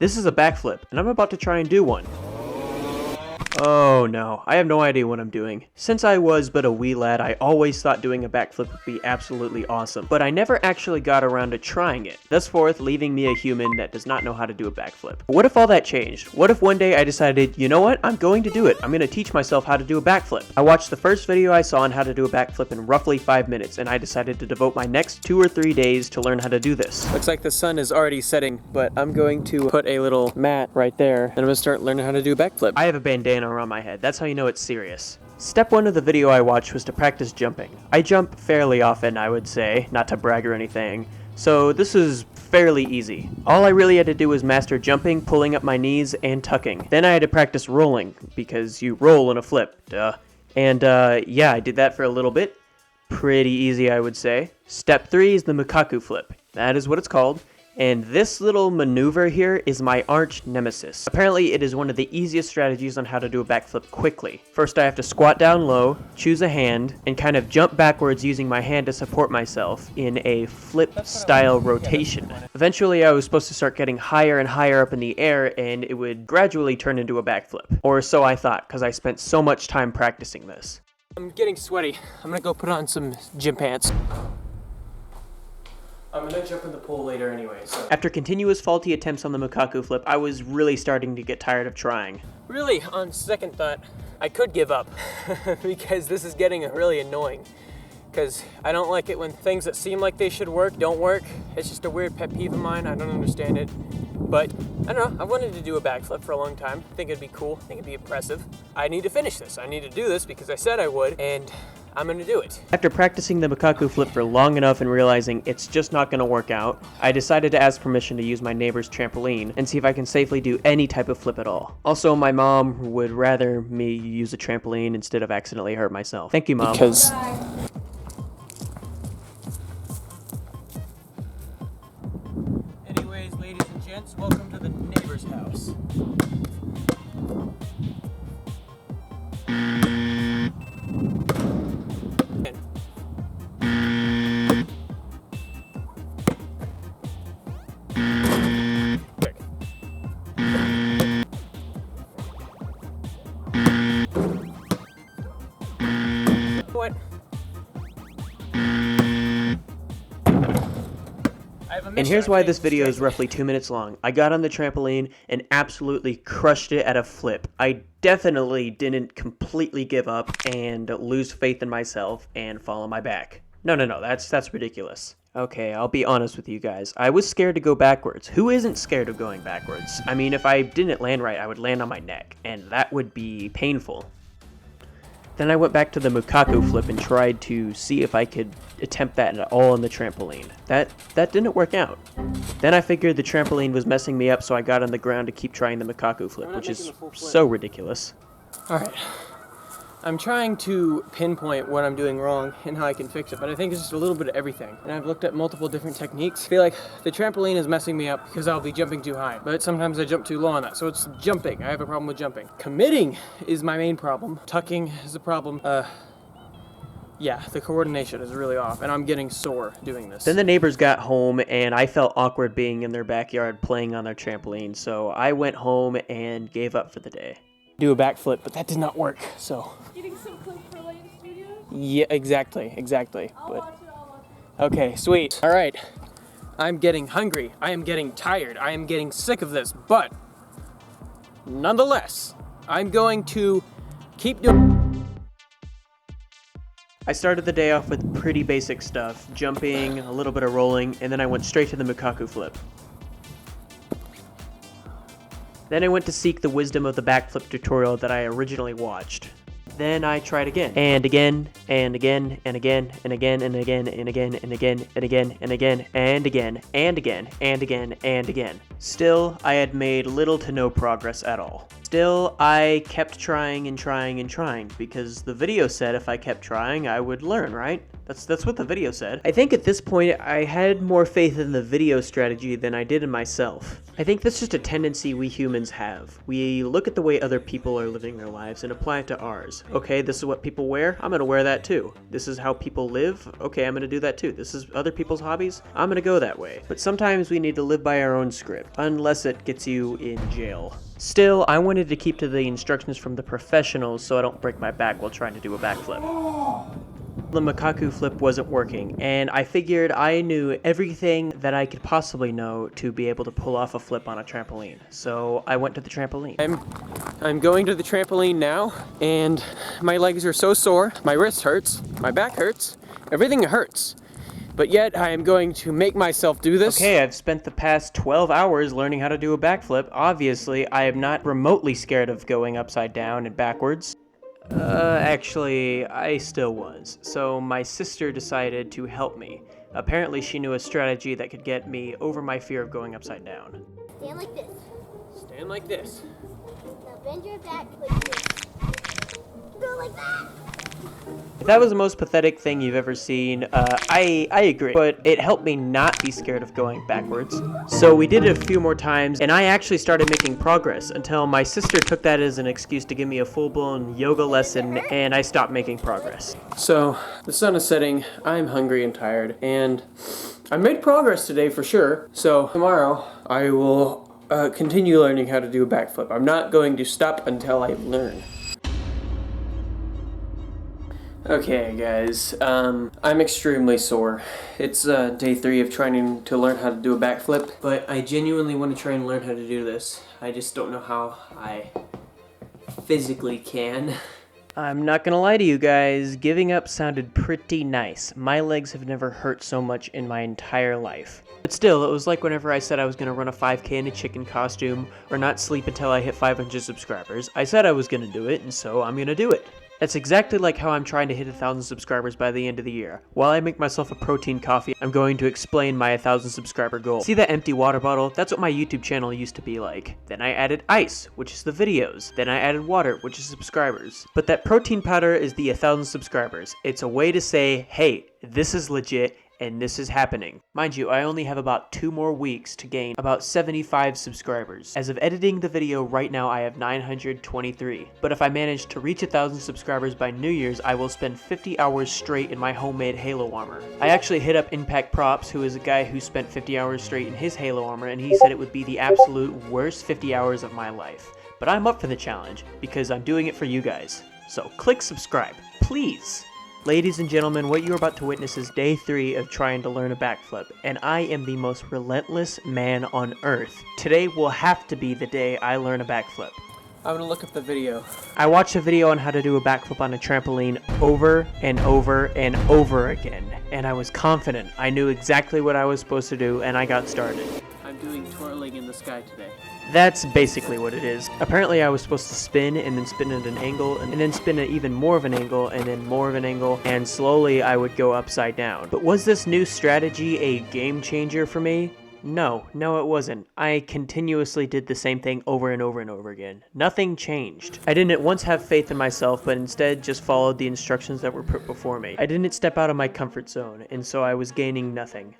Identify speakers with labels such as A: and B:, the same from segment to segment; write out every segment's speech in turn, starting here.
A: This is a backflip, and I'm about to try and do one. Oh no, I have no idea what I'm doing. Since I was but a wee lad, I always thought doing a backflip would be absolutely awesome, but I never actually got around to trying it, thus forth leaving me a human that does not know how to do a backflip. But what if all that changed? What if one day I decided, you know what, I'm going to do it. I'm going to teach myself how to do a backflip. I watched the first video I saw on how to do a backflip in roughly 5 minutes, and I decided to devote my next 2 or 3 days to learn how to do this. Looks like the sun is already setting, but I'm going to put a little mat right there, and I'm going to start learning how to do a backflip. I have a bandana around my head. That's how you know it's serious. Step 1 of the video I watched was to practice jumping. I jump fairly often, I would say, not to brag or anything, so this is fairly easy. All I really had to do was master jumping, pulling up my knees, and tucking. Then I had to practice rolling, because you roll in a flip, duh. And yeah, I did that for a little bit. Pretty easy, I would say. Step 3 is the Mukaku flip. That is what it's called. And this little maneuver here is my arch nemesis. Apparently it is one of the easiest strategies on how to do a backflip quickly. First I have to squat down low, choose a hand, and kind of jump backwards using my hand to support myself in a flip style rotation. Eventually I was supposed to start getting higher and higher up in the air, and it would gradually turn into a backflip. Or so I thought, because I spent so much time practicing this. I'm getting sweaty. I'm gonna go put on some gym pants. I'm gonna jump in the pool later anyway, so. After continuous faulty attempts on the Mukaku flip, I was really starting to get tired of trying. Really, on second thought, I could give up because this is getting really annoying. Because I don't like it when things that seem like they should work don't work. It's just a weird pet peeve of mine. I don't understand it. But I don't know, I wanted to do a backflip for a long time. I think it'd be cool, I think it'd be impressive. I need to finish this. I need to do this because I said I would, and I'm gonna do it. After practicing the Mukaku flip for long enough and realizing it's just not gonna work out, I decided to ask permission to use my neighbor's trampoline and see if I can safely do any type of flip at all. Also, my mom would rather me use a trampoline instead of accidentally hurt myself. Thank you, Mom. Because anyways, ladies and gents, welcome to the neighbor's house. What? And here's why this video is roughly 2 minutes long. I got on the trampoline and absolutely crushed it at a flip. I definitely didn't completely give up and lose faith in myself and fall on my back. No, that's ridiculous. Okay, I'll be honest with you guys. I was scared to go backwards. Who isn't scared of going backwards? I mean, if I didn't land right, I would land on my neck, and that would be painful. Then I went back to the Mukaku flip and tried to see if I could attempt that at all on the trampoline. That didn't work out. Then I figured the trampoline was messing me up, so I got on the ground to keep trying the Mukaku flip, which is so ridiculous. Alright. I'm trying to pinpoint what I'm doing wrong and how I can fix it, but I think it's just a little bit of everything. And I've looked at multiple different techniques. I feel like the trampoline is messing me up because I'll be jumping too high, but sometimes I jump too low on that, so it's jumping. I have a problem with jumping. Committing is my main problem. Tucking is a problem. Yeah, the coordination is really off, and I'm getting sore doing this. Then the neighbors got home, and I felt awkward being in their backyard playing on their trampoline, so I went home and gave up for the day. Do a backflip, but that did not work, so.
B: Getting some clips for Layton Studios?
A: Yeah, exactly.
B: I'll watch it.
A: Okay, sweet. All right, I'm getting hungry. I am getting tired. I am getting sick of this, but nonetheless, I'm going to keep doing. I started the day off with pretty basic stuff, jumping, a little bit of rolling, and then I went straight to the Mukaku flip. Then I went to seek the wisdom of the backflip tutorial that I originally watched. Then I tried again, and again, and again, and again, and again, and again, and again, and again, and again, and again, and again, and again, and again, and again. Still, I had made little to no progress at all. Still, I kept trying and trying and trying, because the video said if I kept trying, I would learn, right? That's what the video said. I think at this point I had more faith in the video strategy than I did in myself. I think that's just a tendency we humans have. We look at the way other people are living their lives and apply it to ours. Okay, this is what people wear, I'm gonna wear that too. This is how people live, okay, I'm gonna do that too. This is other people's hobbies, I'm gonna go that way. But sometimes we need to live by our own script, unless it gets you in jail. Still, I wanted to keep to the instructions from the professionals so I don't break my back while trying to do a backflip. The Makaku flip wasn't working, and I figured I knew everything that I could possibly know to be able to pull off a flip on a trampoline. So I went to the trampoline. I'm going to the trampoline now, and my legs are so sore, my wrist hurts, my back hurts, everything hurts. But yet, I am going to make myself do this. Okay, I've spent the past 12 hours learning how to do a backflip. Obviously, I am not remotely scared of going upside down and backwards. Actually, I still was. So my sister decided to help me. Apparently, she knew a strategy that could get me over my fear of going upside down.
C: Stand like this.
A: Stand like this.
C: Now bend your back like this. Go like that.
A: If that was the most pathetic thing you've ever seen, I agree. But it helped me not be scared of going backwards. So we did it a few more times, and I actually started making progress until my sister took that as an excuse to give me a full-blown yoga lesson, and I stopped making progress. So, the sun is setting, I'm hungry and tired, and I made progress today for sure. So, tomorrow, I will continue learning how to do a backflip. I'm not going to stop until I learn. Okay guys, I'm extremely sore. It's day 3 of trying to learn how to do a backflip, but I genuinely want to try and learn how to do this. I just don't know how I physically can. I'm not gonna lie to you guys, giving up sounded pretty nice. My legs have never hurt so much in my entire life. But still, it was like whenever I said I was gonna run a 5K in a chicken costume, or not sleep until I hit 500 subscribers. I said I was gonna do it, and so I'm gonna do it. That's exactly like how I'm trying to hit 1,000 subscribers by the end of the year. While I make myself a protein coffee, I'm going to explain my 1,000 subscriber goal. See that empty water bottle? That's what my YouTube channel used to be like. Then I added ice, which is the videos. Then I added water, which is subscribers. But that protein powder is the 1,000 subscribers. It's a way to say, hey, this is legit, and this is happening. Mind you, I only have about 2 more weeks to gain about 75 subscribers. As of editing the video right now, I have 923. But if I manage to reach 1,000 subscribers by New Year's, I will spend 50 hours straight in my homemade Halo armor. I actually hit up Impact Props, who is a guy who spent 50 hours straight in his Halo armor, and he said it would be the absolute worst 50 hours of my life. But I'm up for the challenge, because I'm doing it for you guys. So click subscribe, please. Ladies and gentlemen, what you're about to witness is day 3 of trying to learn a backflip, and I am the most relentless man on earth. Today will have to be the day I learn a backflip. I'm gonna look up the video. I watched a video on how to do a backflip on a trampoline over and over and over again, and I was confident. I knew exactly what I was supposed to do, and I got started. I'm doing twirling in the sky today. That's basically what it is. Apparently I was supposed to spin and then spin at an angle and then spin at even more of an angle and then more of an angle, and slowly I would go upside down. But was this new strategy a game changer for me? No, it wasn't. I continuously did the same thing over and over and over again. Nothing changed. I didn't once have faith in myself, but instead just followed the instructions that were put before me. I didn't step out of my comfort zone, and so I was gaining nothing.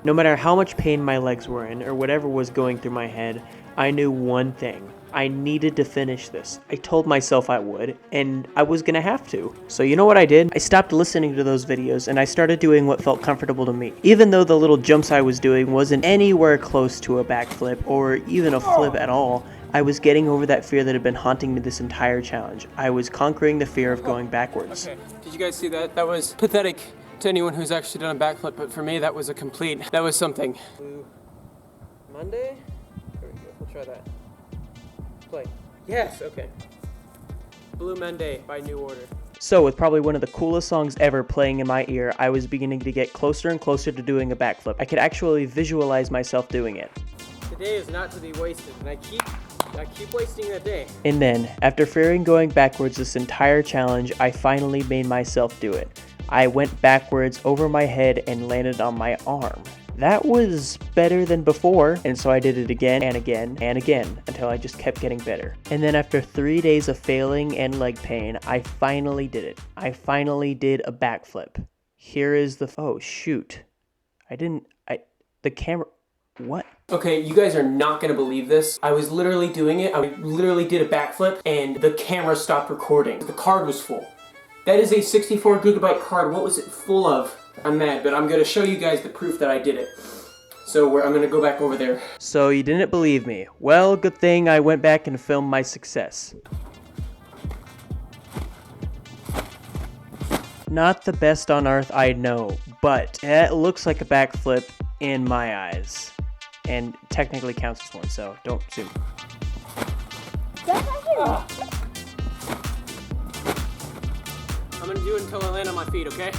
A: No matter how much pain my legs were in, or whatever was going through my head, I knew one thing. I needed to finish this. I told myself I would, and I was gonna have to. So you know what I did? I stopped listening to those videos, and I started doing what felt comfortable to me. Even though the little jumps I was doing wasn't anywhere close to a backflip, or even a flip at all, I was getting over that fear that had been haunting me this entire challenge. I was conquering the fear of going backwards. Okay, did you guys see that? That was pathetic to anyone who's actually done a backflip, but for me that was that was something. Blue Monday? There we go, we'll try that. Play. Yes, okay. Blue Monday by New Order. So with probably one of the coolest songs ever playing in my ear, I was beginning to get closer and closer to doing a backflip. I could actually visualize myself doing it. Today is not to be wasted, and I keep wasting that day. And then, after fearing going backwards this entire challenge, I finally made myself do it. I went backwards over my head and landed on my arm. that was better than before. And so I did it again and again and again until I just kept getting better. And then after 3 days of failing and leg pain, I finally did it. I finally did a backflip. Here is the, oh shoot. The camera, what?
D: Okay, you guys are not gonna believe this. I was literally doing it. I literally did a backflip and the camera stopped recording. The card was full. That is a 64 gigabyte card. What was it full of? I'm mad, but I'm gonna show you guys the proof that I did it. So I'm gonna go back over there.
A: So you didn't believe me. Well, good thing I went back and filmed my success. Not the best on earth, I know, but it looks like a backflip in my eyes. And technically counts as one, so don't zoom.
D: I'm gonna do it until I land on my feet, okay?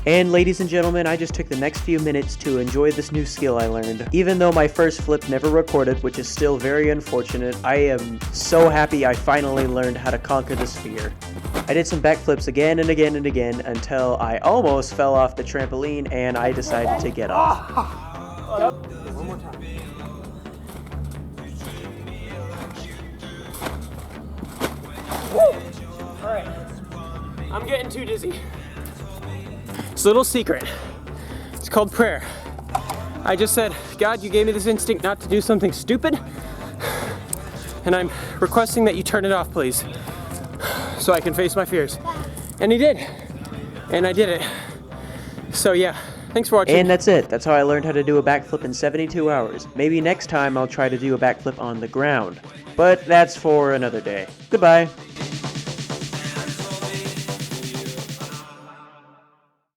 A: And ladies and gentlemen, I just took the next few minutes to enjoy this new skill I learned. Even though my first flip never recorded, which is still very unfortunate, I am so happy I finally learned how to conquer this fear. I did some backflips again and again and again until I almost fell off the trampoline and I decided to get off.
D: One more time. Alright. I'm getting too dizzy. It's a little secret. It's called prayer. I just said, God, you gave me this instinct not to do something stupid, and I'm requesting that you turn it off, please, so I can face my fears. And he did. And I did it. So yeah, thanks for watching.
A: And that's it. That's how I learned how to do a backflip in 72 hours. Maybe next time I'll try to do a backflip on the ground. But that's for another day. Goodbye.